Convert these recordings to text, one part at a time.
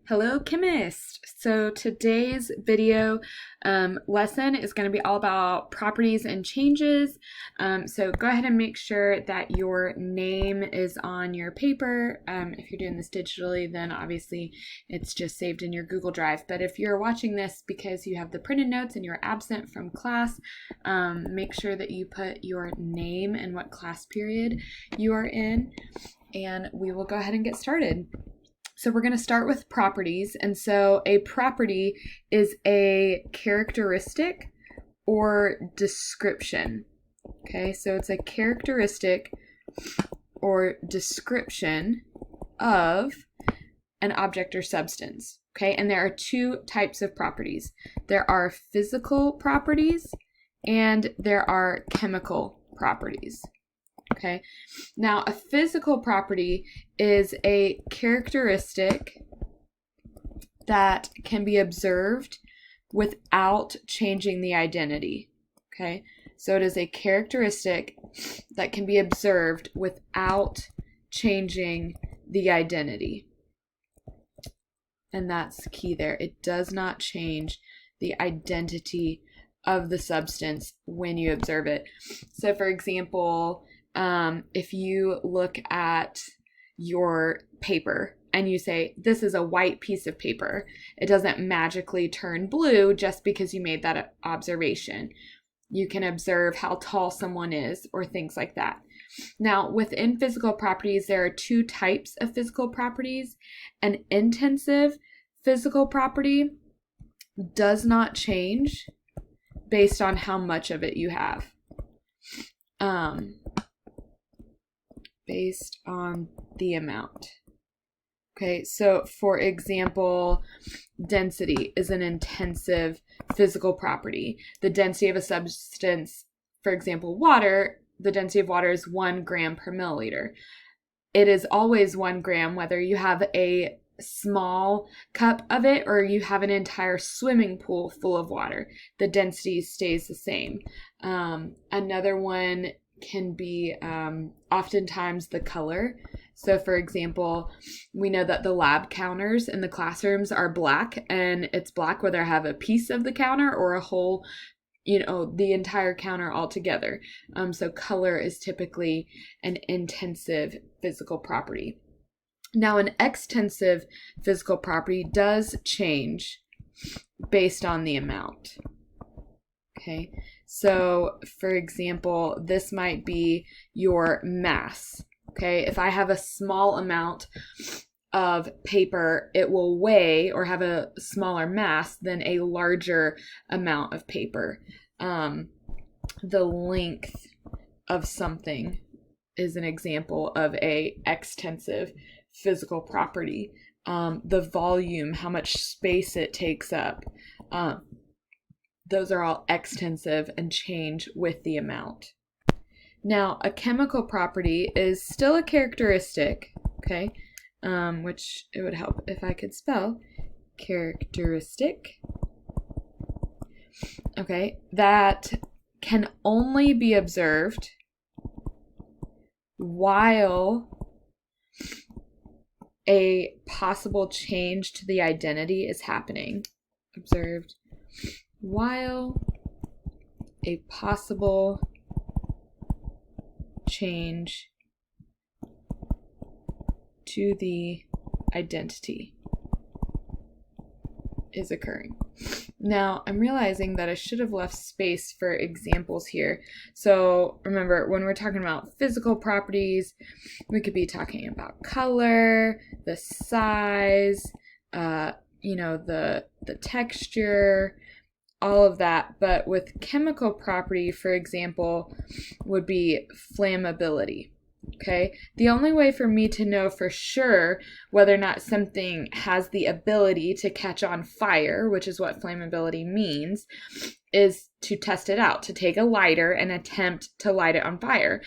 Hello, chemist. So today's video lesson is going to be all about properties and changes. So go ahead and make sure that your name is on your paper. If you're doing this digitally, then obviously it's just saved in your Google Drive. But if you're watching this because you have the printed notes and you're absent from class, make sure that you put your name and what class period you are in, and we will go ahead and get started. So we're going to start with properties. And so a property is a characteristic or description. Okay, so it's a characteristic or description of an object or substance. Okay, and there are two types of properties. There are physical properties and there are chemical properties. Okay, now a physical property is a characteristic that can be observed without changing the identity. Okay, so it is a characteristic that can be observed without changing the identity. And that's key there. It does not change the identity of the substance when you observe it. So for example, if you look at your paper and you say, this is a white piece of paper, it doesn't magically turn blue just because you made that observation. You can observe how tall someone is or things like that. Now, within physical properties, there are two types of physical properties. An intensive physical property does not change based on how much of it you have. Based on the amount. Okay, so for example, density is an intensive physical property. The density of a substance, for example, water, the density of water is 1 gram per milliliter. It is always 1 gram whether you have a small cup of it or you have an entire swimming pool full of water. The density stays the same. Another one can be oftentimes the color. So for example, we know that the lab counters in the classrooms are black, and it's black whether I have a piece of the counter or a whole, the entire counter altogether. So color is typically an intensive physical property. Now an extensive physical property does change based on the amount. Okay, so for example, this might be your mass. Okay, if I have a small amount of paper, it will weigh or have a smaller mass than a larger amount of paper. The length of something is an example of a extensive physical property. The volume, how much space it takes up. Those are all extensive and change with the amount. Now, a chemical property is still a characteristic, okay, which it would help if I could spell characteristic, okay, that can only be observed while a possible change to the identity is happening. Observed while a possible change to the identity is occurring. Now, I'm realizing that I should have left space for examples here. So remember, when we're talking about physical properties, we could be talking about color, the size, the texture, all of that. But with chemical property, for example, would be flammability. Okay, the only way for me to know for sure whether or not something has the ability to catch on fire, which is what flammability means, is to test it out, to take a lighter and attempt to light it on fire.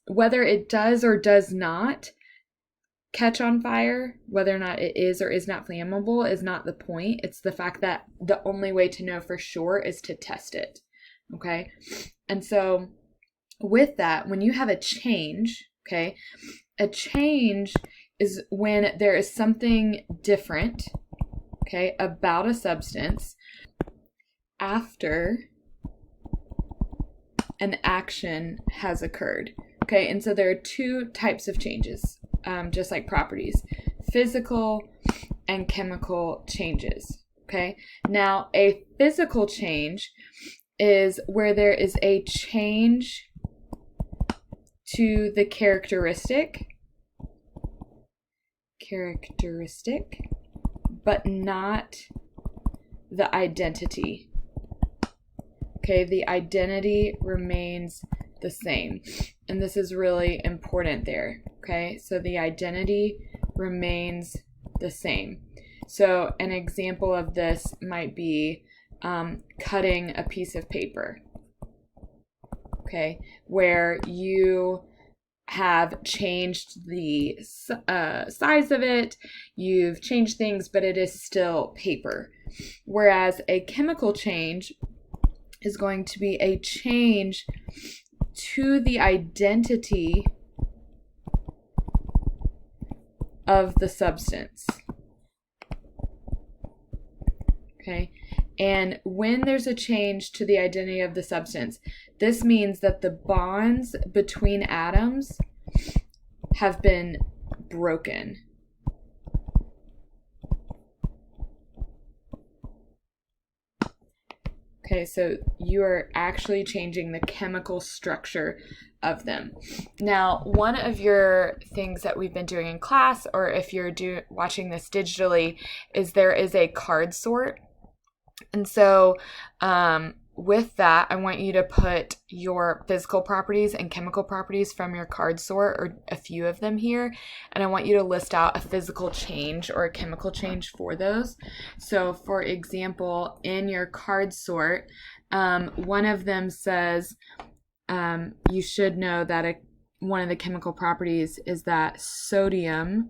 Whether it does or does not catch on fire, whether or not it is or is not flammable is not the point. It's the fact that the only way to know for sure is to test it. Okay, and so with that, when you have a change, okay, a change is when there is something different okay, about a substance after an action has occurred. Okay, and so there are two types of changes, just like properties: physical and chemical changes. Okay, now a physical change is where there is a change to the characteristic, but not the identity. Okay, the identity remains the same. And this is really important there. Okay, so the identity remains the same. So an example of this might be cutting a piece of paper. Okay, where you have changed the size of it, you've changed things, but it is still paper. Whereas a chemical change is going to be a change to the identity of the substance. Okay, and when there's a change to the identity of the substance, this means that the bonds between atoms have been broken. Okay, so you are actually changing the chemical structure of them. Now, one of your things that we've been doing in class, or if you're watching this digitally, is there is a card sort. And so with that, I want you to put your physical properties and chemical properties from your card sort, or a few of them here, and I want you to list out a physical change or a chemical change for those. So for example, in your card sort, one of them says you should know that one of the chemical properties is that sodium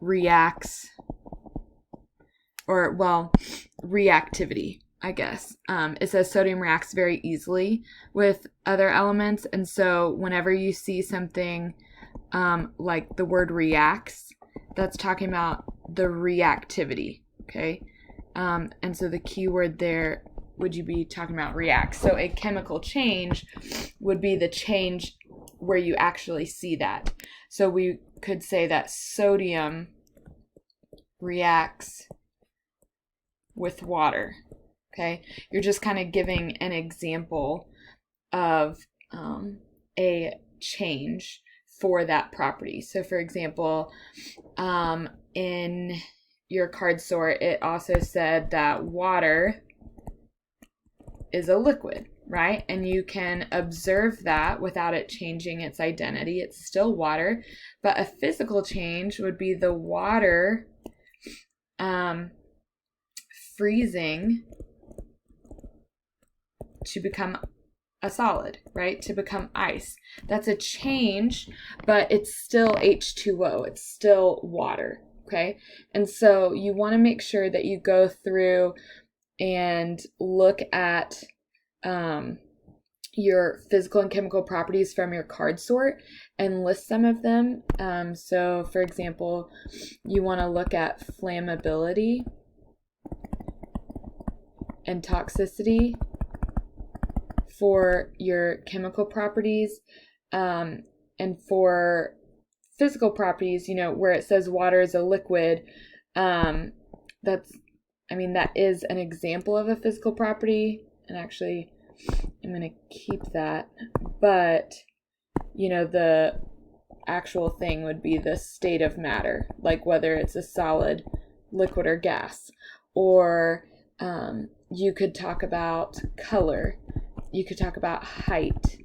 reacts, or well, reactivity, I guess. It says sodium reacts very easily with other elements, and so whenever you see something like the word reacts, that's talking about the reactivity, okay? And so the key word there, would you be talking about reacts? So a chemical change would be the change where you actually see that. So we could say that sodium reacts with water. Okay, you're just kind of giving an example of a change for that property. So for example, in your card sort, it also said that water is a liquid, right? And you can observe that without it changing its identity. It's still water, but a physical change would be the water freezing to become a solid, right? To become ice. That's a change, but it's still H2O. It's still water, okay? And so you want to make sure that you go through and look at your physical and chemical properties from your card sort and list some of them. So for example, you want to look at flammability and toxicity for your chemical properties, and for physical properties, where it says water is a liquid, that is an example of a physical property, and actually I'm going to keep that, but the actual thing would be the state of matter, like whether it's a solid, liquid, or gas. Or you could talk about color, you could talk about height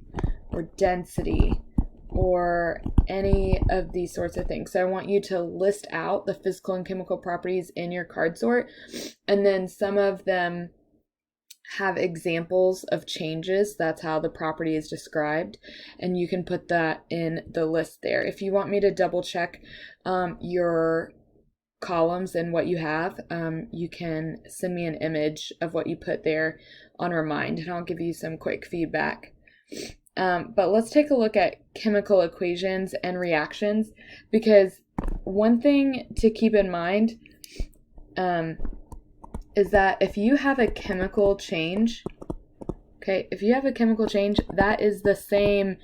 or density or any of these sorts of things. So I want you to list out the physical and chemical properties in your card sort, and then some of them have examples of changes. That's how the property is described, and you can put that in the list there. If you want me to double check your columns and what you have, you can send me an image of what you put there on Remind, and I'll give you some quick feedback. But let's take a look at chemical equations and reactions, because one thing to keep in mind is that if you have a chemical change, okay, if you have a chemical change, that is the same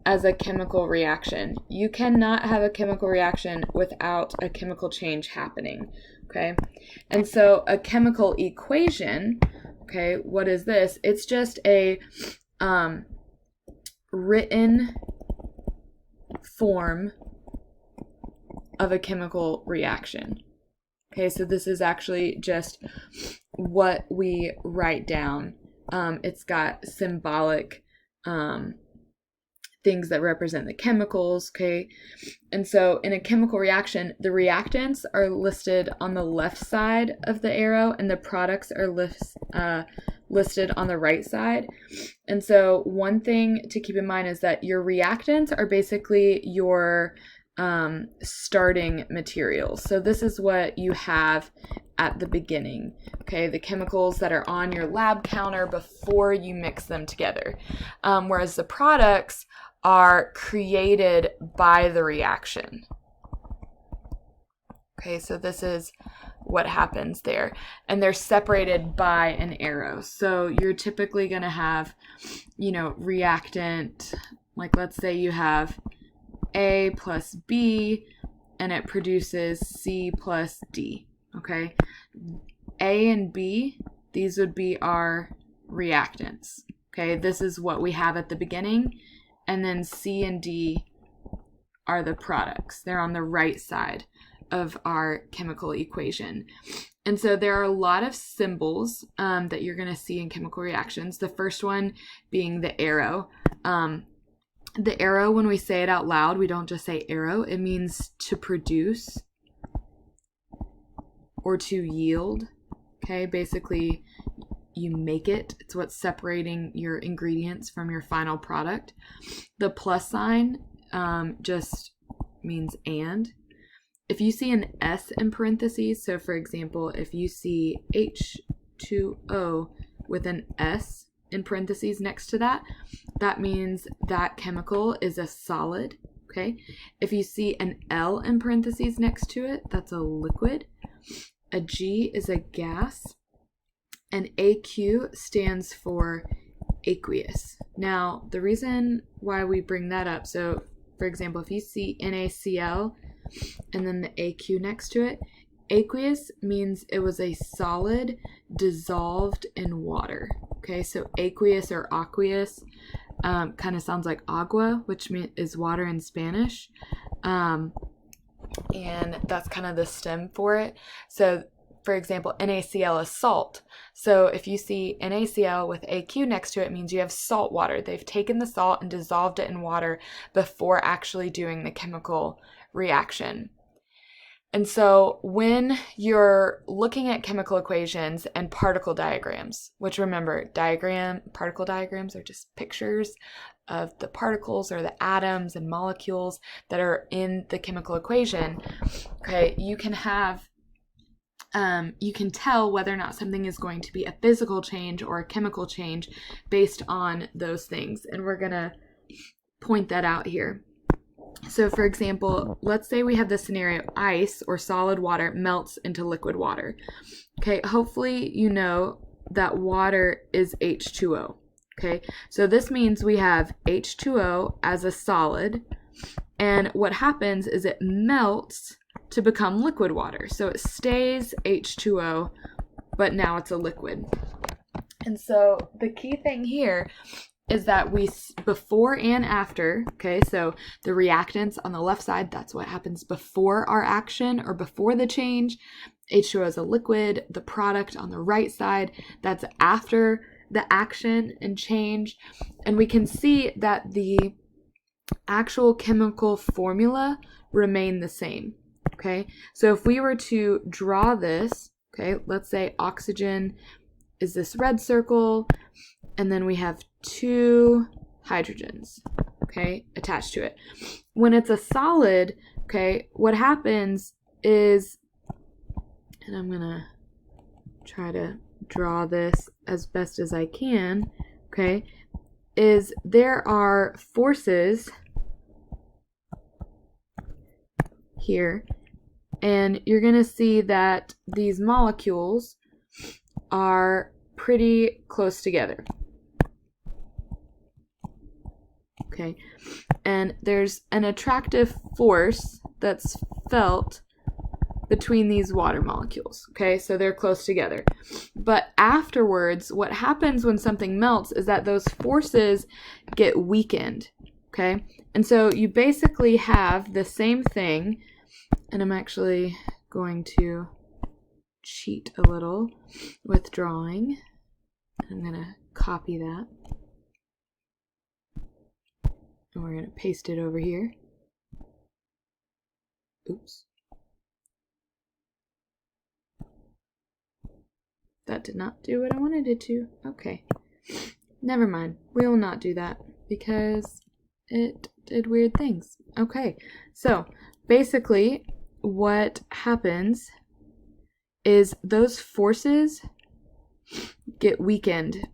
as a chemical reaction. You cannot have a chemical reaction without a chemical change happening, okay? And so a chemical equation, okay, what is this? It's just a written form of a chemical reaction. Okay, so this is actually just what we write down. It's got symbolic things that represent the chemicals, okay? And so in a chemical reaction, the reactants are listed on the left side of the arrow and the products are listed on the right side. And so one thing to keep in mind is that your reactants are basically your starting materials. So this is what you have at the beginning, okay? The chemicals that are on your lab counter before you mix them together. Whereas the products are created by the reaction. Okay, so this is what happens there. And they're separated by an arrow. So you're typically going to have, reactant, like let's say you have A plus B and it produces C plus D, okay? A and B, these would be our reactants, okay? This is what we have at the beginning. And then C and D are the products. They're on the right side of our chemical equation. And so there are a lot of symbols that you're going to see in chemical reactions. The first one being the arrow. The arrow, when we say it out loud, we don't just say arrow. It means to produce or to yield. Okay, basically you make it. It's what's separating your ingredients from your final product. The plus sign just means and. If you see an S in parentheses, so for example, if you see H2O with an S in parentheses next to that, that means that chemical is a solid, okay? If you see an L in parentheses next to it, that's a liquid. A G is a gas. And AQ stands for aqueous. Now, the reason why we bring that up, so for example, if you see NaCl and then the AQ next to it, aqueous means it was a solid dissolved in water. Okay, so aqueous or aqueous kind of sounds like agua, which is water in Spanish. And that's kind of the stem for it. So for example, NaCl is salt. So if you see NaCl with AQ next to it, means you have salt water. They've taken the salt and dissolved it in water before actually doing the chemical reaction. And so when you're looking at chemical equations and particle diagrams, which remember, particle diagrams are just pictures of the particles or the atoms and molecules that are in the chemical equation, okay, you can tell whether or not something is going to be a physical change or a chemical change based on those things. And we're going to point that out here. So for example, let's say we have the scenario ice or solid water melts into liquid water. Okay, hopefully you know that water is H2O. Okay, so this means we have H2O as a solid, and what happens is it melts to become liquid water. So it stays H2O, but now it's a liquid. And so the key thing here is that we, before and after, okay, so the reactants on the left side, that's what happens before our action or before the change. H2O is a liquid. The product on the right side, that's after the action and change. And we can see that the actual chemical formula remain the same. Okay, so if we were to draw this, okay, let's say oxygen is this red circle, and then we have 2 hydrogens, okay, attached to it. When it's a solid, okay, what happens is, and I'm gonna try to draw this as best as I can, okay, is there are forces here, And you're going to see that these molecules are pretty close together. Okay, and there's an attractive force that's felt between these water molecules. Okay, so they're close together. But afterwards, what happens when something melts is that those forces get weakened. Okay, and so you basically have the same thing, and I'm actually going to cheat a little with drawing. I'm going to copy that. And we're going to paste it over here. Oops. That did not do what I wanted it to. Okay. Never mind. We will not do that because it did weird things. Okay. So basically what happens is those forces get weakened.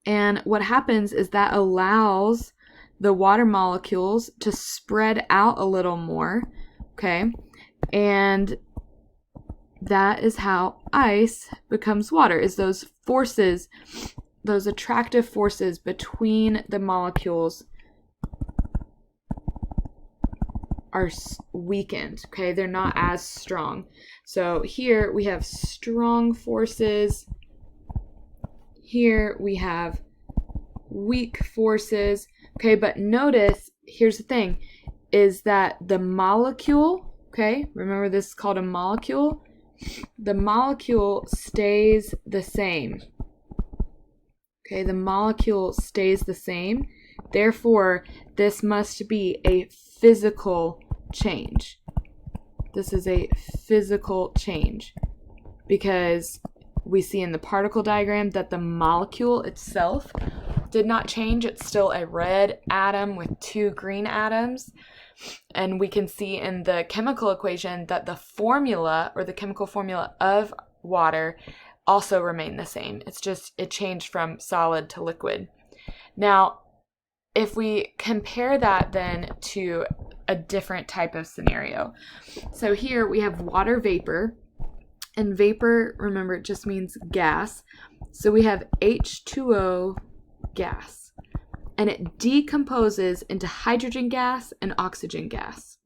And what happens is that allows the water molecules to spread out a little more, okay? And that is how ice becomes water, is those forces, those attractive forces between the molecules are weakened, okay? They're not as strong. So here we have strong forces. Here we have weak forces. Okay, but notice, here's the thing, is that the molecule, okay, remember this is called a molecule, the molecule stays the same. Okay, the molecule stays the same. Therefore, this must be a physical change. This is a physical change because we see in the particle diagram that the molecule itself did not change. It's still a red atom with 2 green atoms. And we can see in the chemical equation that the formula, or the chemical formula of water, also remained the same. It's just, it changed from solid to liquid. Now, if we compare that then to a different type of scenario. So here we have water vapor. And vapor, remember, it just means gas. So we have H2O gas, and it decomposes into hydrogen gas and oxygen gas.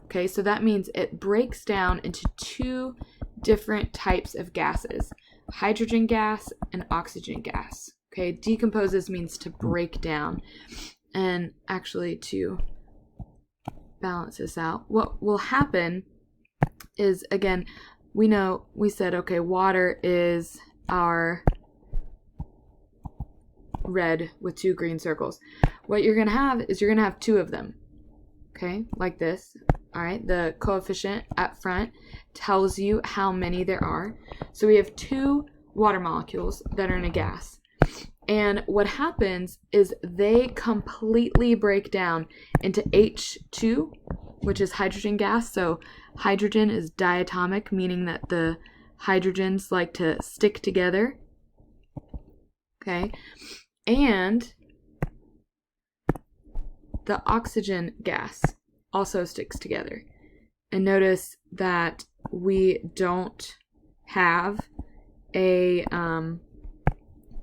Okay, so that means it breaks down into 2 different types of gases, hydrogen gas and oxygen gas. Okay, decomposes means to break down. And actually, to balance this out, what will happen is, again, we said, okay, water is our red with 2 green circles. What you're going to have is you're going to have 2 of them, okay, like this. All right, the coefficient at front tells you how many there are. So we have 2 water molecules that are in a gas. And what happens is they completely break down into H2, which is hydrogen gas. So hydrogen is diatomic, meaning that the hydrogens like to stick together. Okay. And the oxygen gas also sticks together. And notice that we don't have a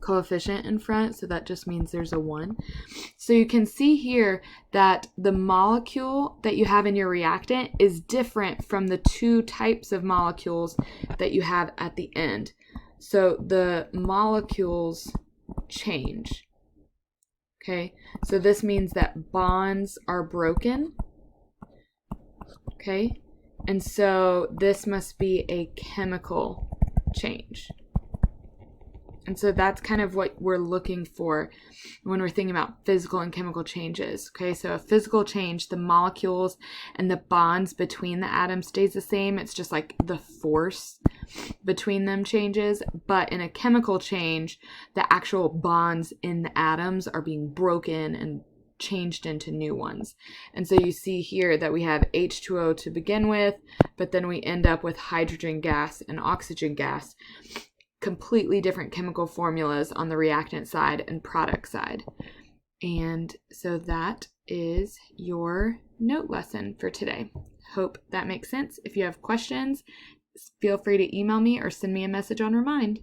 coefficient in front, so that just means there's a 1. So you can see here that the molecule that you have in your reactant is different from the 2 types of molecules that you have at the end. So the molecules change. Okay, so this means that bonds are broken. Okay, and so this must be a chemical change. And so that's kind of what we're looking for when we're thinking about physical and chemical changes. Okay, so a physical change, the molecules and the bonds between the atoms stays the same. It's just like the force between them changes. But in a chemical change, the actual bonds in the atoms are being broken and changed into new ones. And so you see here that we have H2O to begin with, but then we end up with hydrogen gas and oxygen gas. Completely different chemical formulas on the reactant side and product side. And so that is your note lesson for today. Hope that makes sense. If you have questions, feel free to email me or send me a message on Remind.